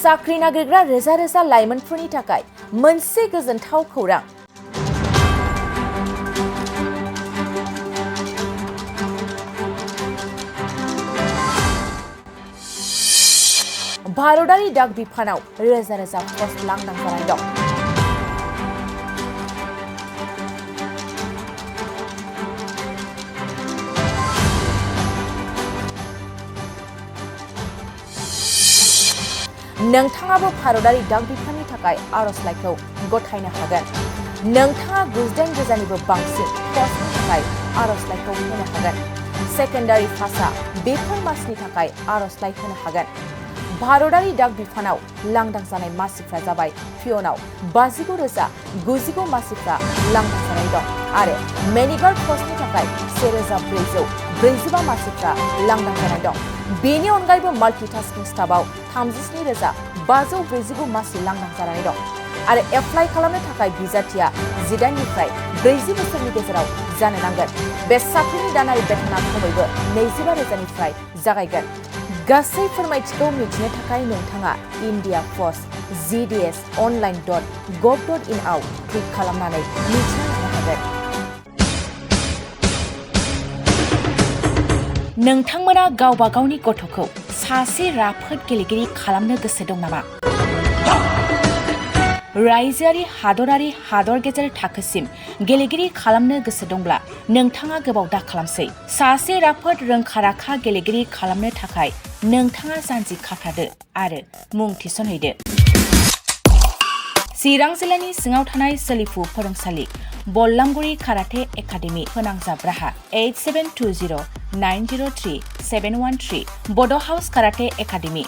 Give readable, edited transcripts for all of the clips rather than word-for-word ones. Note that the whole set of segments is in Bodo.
साख्रि नागिरग्रा रोजा रोजा लाइमोनफोरनि थाखाय मोनसे गोजोनथाव खौरां। भारतारि डाक बिफानाव रोजा रोजा पस्ट लांदां जानाय दं। नोंथाङाबो भारतारि डाक बिफाननि थाखाय आरजलाइखौ गथायनो हागोन। नोंथाङा 98 रोजानिबो बांसिन पस्टनि थाखाय आरजलाइखौ होनो हागोन। सेकेन्डारि पासआ बेफोर मासनि थाखाय आरजलाइ होनो हागोन। भारतारि डाक बिफानाव लांदां जानाय मासिफ्रा जाबाय पियनाव 59,099 मासिफ्रा लांदां जानाय दं आरो मेनेजार पस्टनि थाखाय 1,445 मासिफ्रा लांदां जानाय दं। बेनि अनगायैबो माल्टिटास्किं स्टाफआव 37,549 मासि लांदां जानानै दं आरो एप्लाइ खालामनो थाखाय बिजाथिया 18 निफ्राय 40 बोसोरनि गेजेराव जानो नांगोन। बे साख्रिनि दानारि बेथना खमैबो 25 रोजानिफ्राय जागायगोन। गासै फोरमायथिखौ मिथिनो थाखाय नोंथाङा इन्डिया पोस्ट gdsonline.gov.in आव क्लिक खालामनानै मिथिनो हागोन। नोंथांमोना गावबा गावनि गथ'खौ सासे राफोद गेलेगिरि खालामनो गोसो दं नामा? रायजोआरि हादरारि हादर गेजेर थाखोसिम गेलेगिरि खालामनो गोसो दंब्ला नोंथाङा गोबाव दा खालामसै। सासे राफोद रोंखा-राखा गेलेगिरि खालामनो थाखाय नोंथाङा जानजि खाफ्रादो आरो मुं थिसनहैदो। चिरां जिल्लानि सिङाव थानाय सोलिफु फोरोंसालि बल्लामगुरि काराटे एकाडेमि फोनांजाब राहा 8720903713 बड' हाउस काराटे एकाडेमि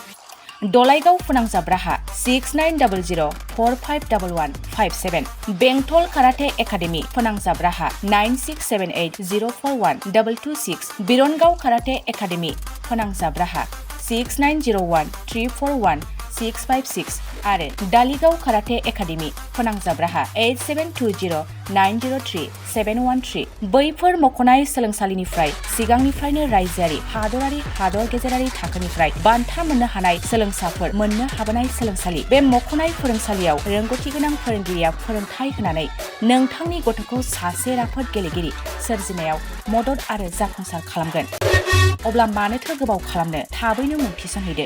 दलाइगाव फोनांजाब राहा 6900451157 बेंटल काराटे एकाडेमि फोनांजाब राहा 9678041226 बिरनगाव काराटे एकाडेमि फोनांजाब राहा 6901341656 आरो दालिगाव काराटे एकाडेमि फोनांजाब राहा 8720903713 बैफोर मख'नाय सोलोंसालिनिफ्राय सिगांनिफ्रायनो रायजोआरि हादरारि हादर गेजेरारि थाखोनिफ्राय बान्था मोननो हानाय सोलोंसाफोर मोननो हाबोनाय सोलोंसालि। बे मख'नाय फोरोंसालियाव रोंगौथि गोनां फोरोंगिरिया फोरोंथाय होनानै नोंथांनि गथ'खौ सासे राफोद गेलेगिरि सोरजिनायाव मदद आरो जाफुंसार खालामगोन। अब्ला मानोथो गोबाव खालामनो, थाबैनो मुं थिसनहैदो।